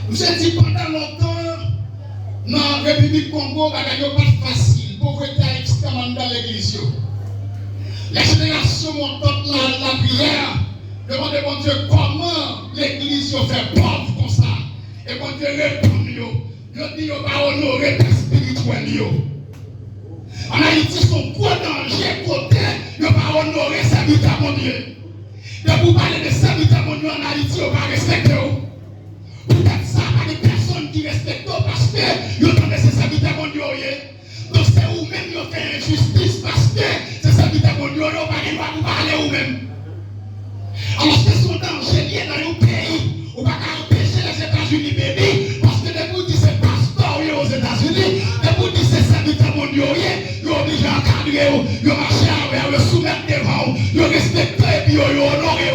Vous avez dit pendant longtemps, dans la République Congo, il n'est pas facile. Pauvreté extrêmement dans l'église. Les générations montent la prière. Demandez mon Dieu comment l'église fait pauvre comme ça. Et mon Dieu répond. Je dis qu'on va honorer les spirituels. En Haïti, son gros danger côté, on va honorer serviteur mon Dieu. Et pour parler de serviteur mon Dieu en Haïti, on va respecter. Peut-être ça, il y a des personnes qui respectent parce que ils ont ces serviteurs mon Dieu. Donc c'est vous-même qui fait injustice parce que ces serviteurs mon Dieu, on va vous parler vous-même. Alors c'est son danger lié dans le pays. On va empêcher les États-Unis, bébé, parce que les vous dites c'est pasteur aux États-Unis, les vous dites c'est serviteur mon Dieu, ils ont obligé à encadrer, ils ont marché avec, ils ont soumettre devant, ils ont respecté et puis ils ont honoré.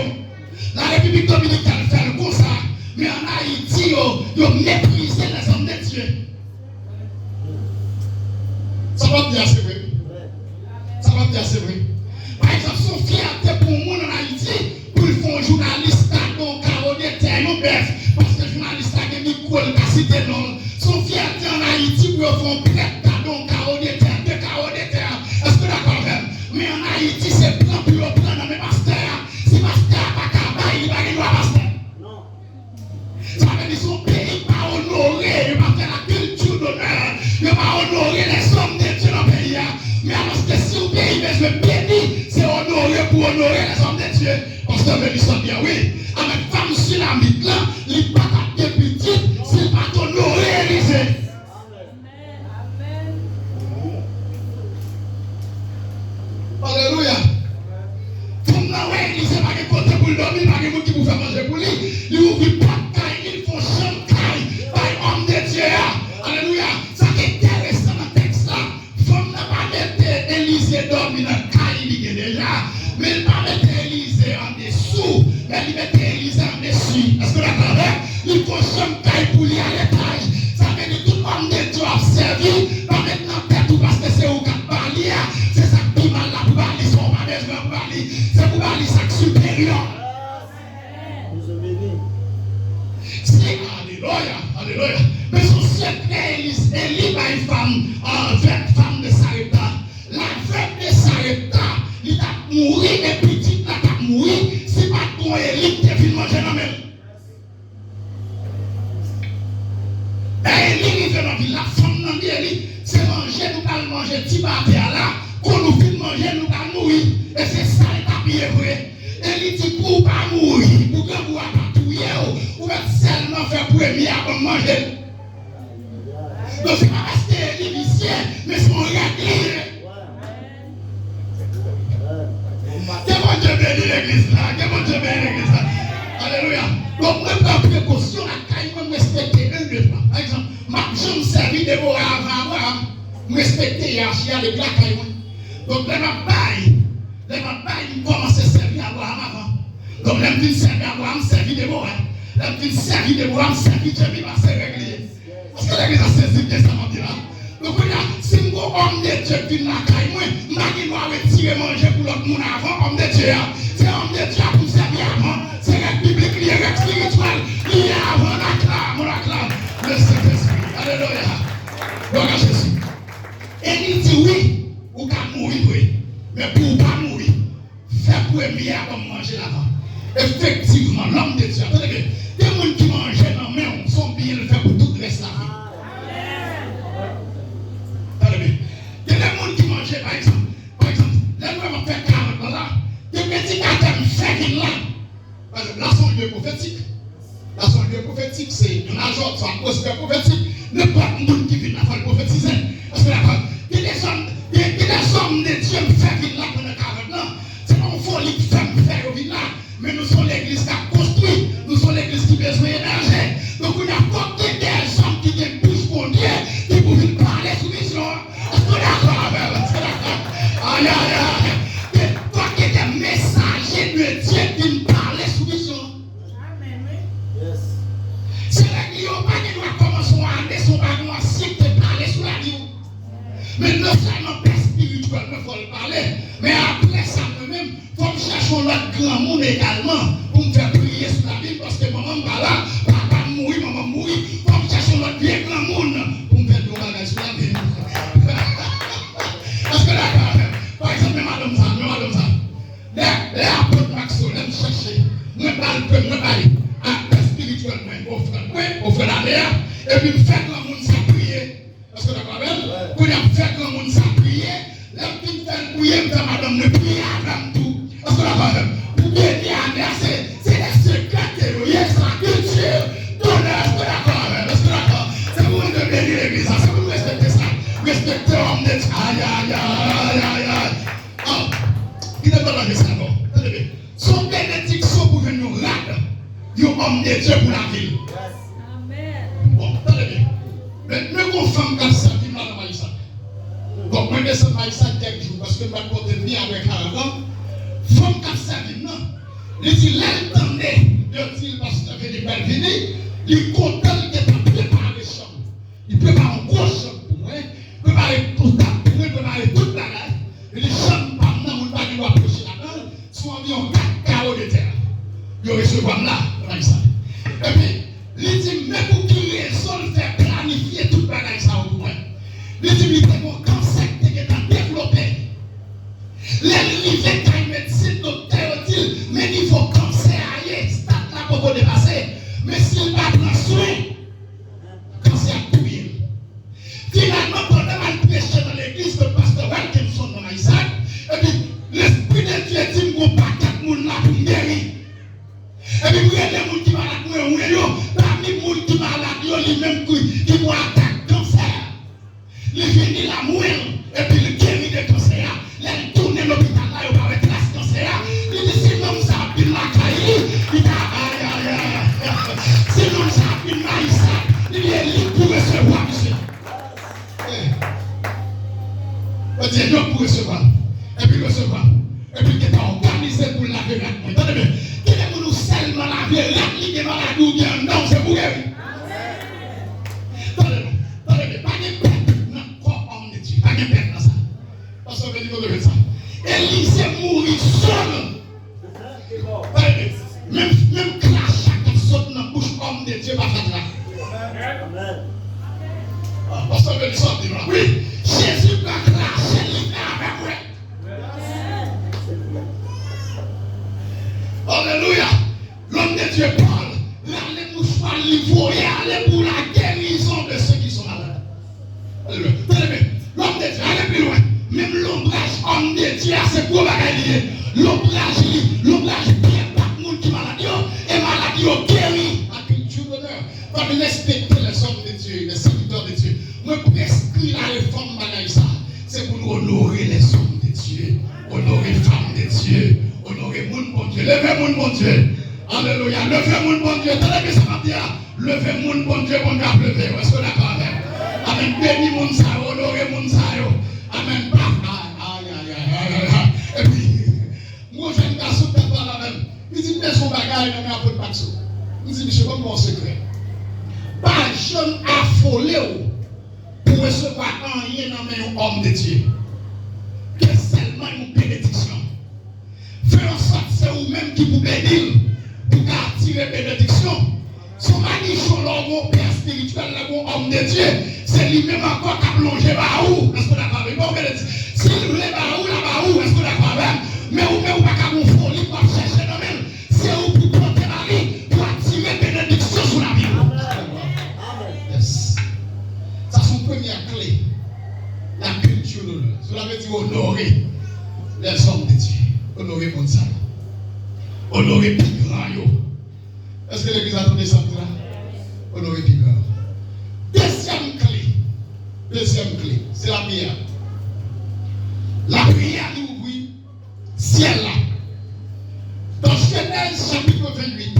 La République dominicaine fait le comme ça. Mais en Haïti, ils ont méprisé les hommes de Dieu. Ça va bien, c'est vrai. Ça va bien, c'est vrai. Par exemple, son fierté pour moi en Haïti, pour le fond journaliste, donc Caroline Terre, parce que le journaliste a gagné Nicole, qui a cité non. Son fierté en Haïti, pour le fond prête, donc Caroline Terre. Est-ce que d'accord même? Mais en Haïti, c'est plan pour le prendre, mais pasteur, si pasteur n'a pas qu'à il va gagner pasteur. Ça veut dire son pays va honorer, il va faire la culture d'honneur, il va honorer les hommes de Dieu dans le pays. Mais alors que si le pays veut bénir, c'est honorer pour honorer les hommes de Dieu. Parce que veut dire bien, oui. Avec femme sur la mythe là, il va pas petit, s'il va honorer Élysée. Alléluia. Tout le monde, Élysée, pas de côté pour le dormir, pas de monde qui vous fait manger pour lui. Il ouvre pas. Il faut chanter par homme de Dieu. Alléluia. Ça qui est intéressant dans le texte là. Femme n'a pas mettre Élysée dormir dans le caille déjà. Mais il n'a pas mettre Élysée en dessous. Mais il met Élysée en dessus. Est-ce que vous entendez? Il faut chanter pour lui à l'étage. Ça veut dire tout homme de Dieu a servi. Pas maintenant tête ou parce que c'est au cap parler. C'est ça qui mal là pour parler. Son pas besoin pour parler. C'est pour parler ça supérieur. Alléluia, alléluia. Mais son secret, Élie va une femme, veuve femme de Sarepta. La veuve de Sarepta, il a mouru et petite, il a mouru. C'est pas ton Élie qui vient manger dans la même. Élie, il vient dans la ville, la femme dans la ville, c'est manger, nous allons manger, petit bâtard là, qu'on nous fait manger, nous allons mourir. Et c'est ça, il est vrai. Élie dit pour pas mourir, pour que vous pas tuer, ou être seulement faire premier avant de manger. Donc c'est pas parce que Élie est vicieux, mais c'est mon règle. Que mon Dieu bénisse l'église là, que mon Dieu bénisse l'église là. Alléluia. Donc moi, je prends précaution, la caille, je respecter un de trois. Par exemple, je me servis de Déborah avant Abraham, je respecter Yahshua avec la caille. Donc les mapailles commencent à servir Abraham avant. Donc les petits servir Abraham, servir Déborah. Les petits servir Déborah, servir Jésus, va se régler. Parce que l'église a saisi le testament là. Donc si je homme de Dieu qui n'a pas caille, je vais retirer manger pour l'autre monde avant, homme de Dieu. C'est homme de Dieu pour servir avant. C'est la biblique, il est spirituel. Il est avant la clame. Le Saint-Esprit. Alléluia. Gloire à Jésus. Et il dit oui, ou qu'à mourir, oui. Mais pour pas mourir, faire premier avant de manger l'avant. Effectivement, l'homme de Dieu. Attendez bien. Des gens qui mangent dans la main sont bien le faire pour tout le reste de la vie. Attendez bien. Il y a des gens qui mangent, par exemple, là, nous avons fait 40 là. Des médicaments fait là. Par exemple, là, son lieu prophétique. Là, son lieu prophétique, c'est un agent, c'est un prospect prophétique. N'importe qui vient là, il faut le prophétiser. Parce que là, il y a des hommes de Dieu qui font vivre là pendant 40 ans. C'est pas une folie qui fait faire vivre là. Mais nous sommes l'église qui a construit. Nous sommes l'église qui a besoin d'énergie. Donc, il y a côté des hommes qui ont bouche pour Dieu, qui peuvent parler sous mission. Est-ce que d'accord avec? Est-ce que d'accord? Aïe, aïe, aïe. Toi qui es des messagers de Dieu qui me parlent sous mission. Amen, oui. C'est là qu'il n'y a pas qui doit commencer à aller sur la si tu parles sous la vie. Mais non seulement spirituel, il faut le parler, mais après ça, même, il faut chercher l'autre grand monde également pour me faire prier sur la Bible parce que maman va là, papa mourir, maman mourir, frère, au frère la mer, et puis faire grand monde ça prier. Parce que d'accord avec quand il a fait grand monde ça prier, la petite femme prier, madame ne prie avant tout. Parce que d'accord avec pour bénir la mer, c'est les secrets, c'est la culture, d'honneur, parce que d'accord avec, parce que d'accord, c'est pour nous de bénir l'église, c'est pour nous respecter ça. Respecter l'homme de Dieu. Aïe, aïe, aïe, aïe, aïe. Oh, qui n'est pas là de ça, non? Son bénédiction pour venir nous rendre, il y a un homme de Dieu pour la ville. Amen. Bon, attendez bien. Mais nous, qu'on femme comme ça, qui m'a dans Maïssa. Donc, moi, je descends Maïssa quelques jours parce que je vais porter venir avec la femme. Femme comme ça, non. Il dit, l'entendez, il dit, parce que je vais venir, il est content de préparer les chambres. Il prépare un gros chambre pour moi. Préparer tout ça, préparer toute la règle. Et les chambres, par exemple, on ne va pas approcher là-dedans. Soit environ 4 carreaux de terre. Il recevoir là, comme ça. Et puis, il dit, mais pour qu'il raison de faire planifier toute la bagaille ça au point. Il dit, il y a un cancer qui est développé. Les livres de médecine, docteur, dit, mais il faut cancer ailleurs, stade là pour vous dépasser. Mais s'il va prendre soin, cancer courir. Finalement, pendant que je prêchais dans l'église, le pasteur Wilkinson dans Isaac, et puis, l'esprit de Dieu dit, qu'on pas 4 personnes là pour guérir. Et puis, vous avez des gens qui sont malades, parmi les gens qui sont malades, les mêmes qui vont attaquer le cancer. Ils viennent la mourir, et puis ils guérissent le cancer. Ils tournent l'hôpital là, ils vont être là, ce cancer. Ils disent, sinon, ça a pris la caille. Ils disent, aïe, aïe, aïe. Sinon, ça a pris la caille. Il est libre pour recevoir, monsieur. On dit, non, pour recevoir. Et puis recevoir. Et puis, qui est organisé pour laver la main. Attendez bien. Qui est pour nous seulement laver la main, qui est malade ou bien non, c'est pour guérir. Attendez bien. Pas de perte dans le corps homme de Dieu. Pas de perte dans ça. Parce qu'on veut dire qu'on veut ça. Élisée mourit seul. Même clash qui saute dans la bouche homme de Dieu, pas faire là. Amen. Parce qu'on veut dire ça. Oui. Jésus va clasher avec moi. Alléluia. L'homme de Dieu parle. Là, les mouchoirs livrés, allez pour la guérison de ceux qui sont malades. Alléluia. L'homme de Dieu, allez plus loin. Même l'ombrage, homme de Dieu, c'est pour la guérison. L'ombrage, bien pas de monde qui est malade. Et malade, guéri. La culture d'honneur. Pas de respecter les hommes de Dieu, les serviteurs de Dieu. Moi, prescrit la réforme bagaille ça. C'est pour nous honorer les hommes de Dieu, honorer les femmes de Dieu, honorer mon bon Dieu. Levez mon bon Dieu. Alléluia. Levez mon bon Dieu. T'as que ça va dire. Levez mon bon Dieu, mon Dieu a levé. Est-ce qu'on est d'accord avec? Amen. Bénis mon sa, honorer mon sa. Amen. Et puis, moi, j'ai un garçon qui parle la même. Il dit, mais son bagage, il n'a pas de paxo. Il dit, monsieur, comme mon secret. Pas jeune affolé pour recevoir un rien dans un homme de Dieu. Que seulement une bénédiction. Fais en sorte que c'est vous-même qui vous bénissez pour attirer bénédiction. Son manichon, l'homme père spirituel, l'homme de Dieu, c'est lui-même encore qui a plongé par où? Est-ce qu'on a pas vu? S'il voulait par où, là-bas où? Est-ce qu'on a pas vu? Mais vous-même, vous n'avez pas qu'à folie pour chercher dans même. C'est où pour porter la vie, pour attirer bénédiction sur la vie. Yes. Ça, c'est une première clé. La culture de l'honneur. Cela veut dire honorer les hommes de Dieu. Honorer mon sang. Honorer plus grand. Est-ce que l'église a donné ça là? Honorer plus grand. Deuxième clé, c'est la prière. La prière nous ouvre ciel là. Dans Genèse chapitre 28,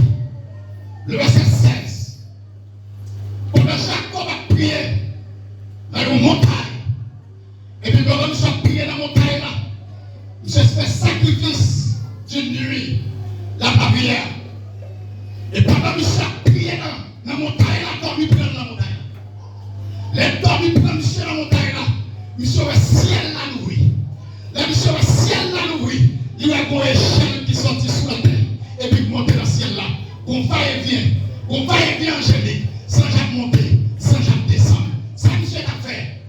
le verset 16. Pendant Jacob a prié dans une montagne. Et puis pendant qu'il a prié dans la montagne là, il se fait sacrifice d'une nuit, la prière. Et pendant qu'il a prié dans la montagne là, dormi prend la montagne. Les dormi prend monsieur la montagne là, monsieur le ciel là l'ouvrir. La mission le ciel là l'ouvrir. Il y a une échelle qui sortit sous la terre et puis monter dans le ciel là. On va et vient angélique, sans jamais monter, sans jamais descendre. Ça monsieur a fait.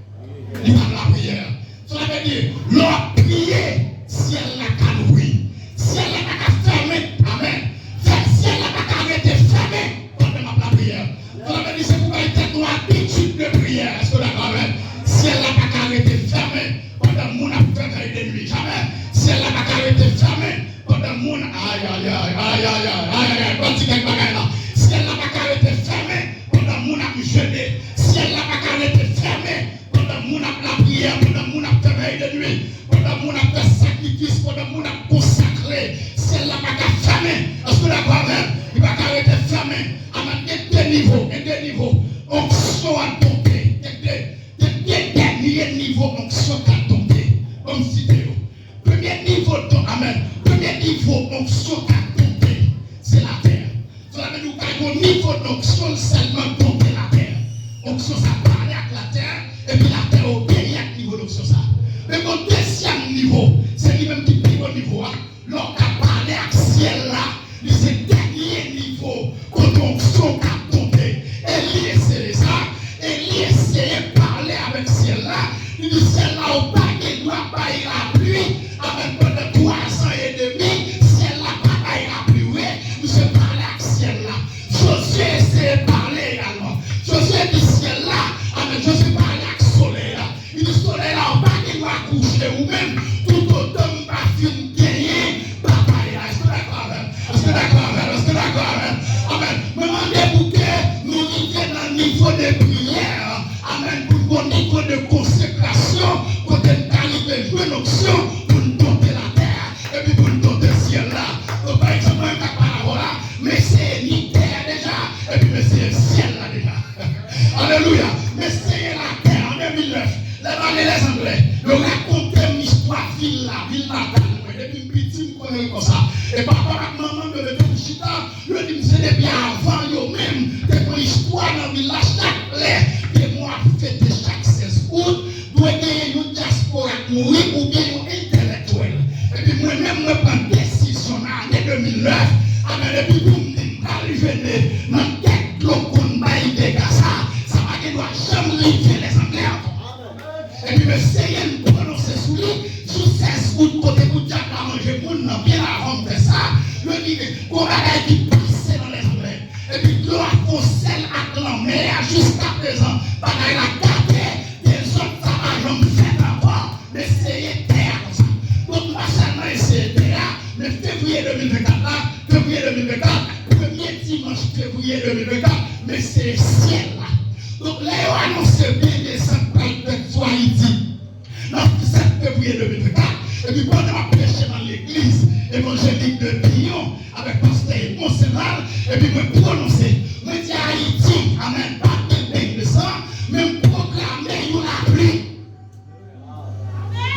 niveaux. Onction à tomber. Dernier niveau, onction à tomber. Comme si premier niveau, amen. Premier niveau, onction à tomber. C'est la terre. Cela veut dire qu'au niveau d'onction, seulement tomber la terre. Onction, ça parle avec la terre. Et puis la terre obéit à niveau d'onction, ça. Mais mon deuxième niveau, c'est lui-même qui est au niveau. L'on a parlé avec le ciel là. C'est le dernier niveau. Quand onction a tombé. Élie essayait ça. Élie essayait de parler avec le ciel là. Il dit ciel là au bas, il doit pas y la pluie. Avec pendant 3 ans et demi, ciel là pas y la pluie. Oui, monsieur parlait avec le ciel là. Josué essayait de parler également. Josué dit ciel là. Amen. Josué parlait avec le soleil là. Il dit soleil là au bas, il doit coucher. Ou même tout automne va finir gagner. Papa là. Est-ce que d'accord avec? Est-ce que d'accord avec? Est-ce que d'accord avec? Amen. Me demandez pour que nous vivions dans le niveau de prière. Amen. Pour le niveau de consécration. Pour que nous arrivions à une onction. Pour nous dompter la terre. Et puis pour nous dompter le ciel là. Donc par exemple, un cas par là. Mais c'est une terre déjà. Et puis mais c'est le ciel là déjà. Alléluia. Mais c'est la terre en 2009. Les Anglais. Ils racontaient une histoire ville là. Ville natale. Depuis petit, je connais comme ça. Et papa et maman me levaient du chita. Je dis, c'est depuis avant eux-mêmes. Depuis l'histoire dans le village, chaque l'air. Et moi, fêter chaque 16 août, doit gagner une diaspora mourir ou bien une intellectuel. Et puis moi-même, je prends une décision en l'année 2009. Et puis vous me dites, arrivez dans la tête, l'on baille des gars, ça va qu'il doit jamais arriver les Anglais. Et puis, essayez de prononcer sous lui, sous 16 août, côté pour dire à manger, pour nous, bien avant de ça, le dit, qu'on va qui passe dans les Anglais. Et puis, l'on a conseillé à clammer jusqu'à présent, par la carte des autres, ça va jamais faire d'abord, mais essayez de faire comme ça. Donc, pas seulement essayer de faire, mais février 2024, là, février 2024, premier dimanche février 2024, mais c'est ciel là. Donc, là, on annonce bien des centrales de Haïti. Non, 7 février 2024. Et puis, pendant ma prêche dans l'église évangélique de Pillon, avec pasteur Monsenal, et puis, me prononcer, me dire Haïti, amen, pas de pays de sang, me proclamer la pluie.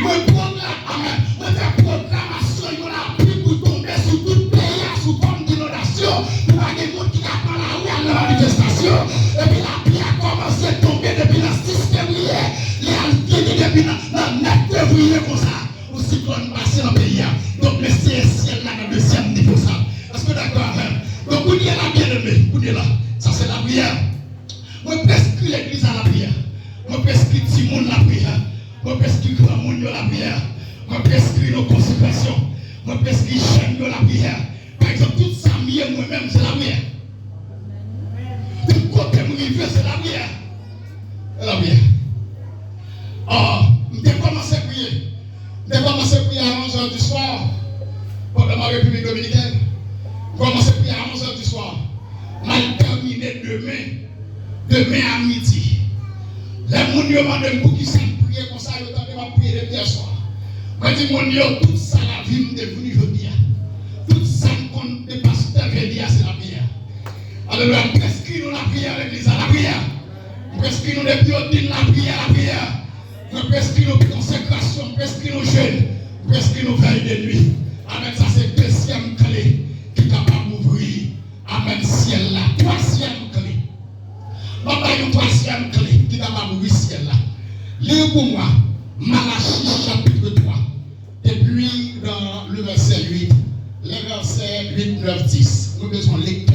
Me proclamer, amen, me faire proclamation la pluie pour tomber sur tout pays, sous forme d'inondation, pour pas que les gens qui a pas la rue à la manifestation, et puis la pluie a commencé à tomber depuis le 6 février, les Alpines depuis le 9 février comme ça, au cyclone passé dans le pays. Donc, mais c'est ciel là, dans le deuxième niveau ça. Est-ce que d'accord? Donc, vous dites là, bien aimé, vous dites là, ça c'est la prière. Moi, prescris l'église à la prière. Moi, prescris Timon la prière. Moi, prescris grand monde la prière. Moi, prescris nos consécrations. Moi, prescris chaîne de la prière. Par exemple, tout ça, moi-même, c'est la prière. Tout côté, c'est la prière. C'est la prière. Oh, je vais commencer à prier. Je vais commencer à prier à 11h du soir. Pendant ma République dominicaine. Je vais commencer à prier à 11h du soir. Je vais terminer demain à midi. Les gens me demandent pour qui ça prier comme ça, je vais prier depuis hier soir. Je dis, mon Dieu, tout ça, la vie est devenue jeudi. Tout ça, les pasteurs veulent dire, c'est la prière. Alors, on prescrit nous la prière à l'église, à la prière. On prescrit nous les biodines, la prière, à la prière. On prescrit nos consécrations, on prescrit nos jeûnes, on prescrit nos veilles de nuit. Amen, ça c'est le deuxième clé qui est capable d'ouvrir. Amen, ciel là. Troisième clé. Papa, il y a une troisième clé qui est capable d'ouvrir ciel là. Lisez pour moi, Malachie chapitre 3. Et puis dans le verset 8, les versets 8, 9, 10. Nous besoin de lecture.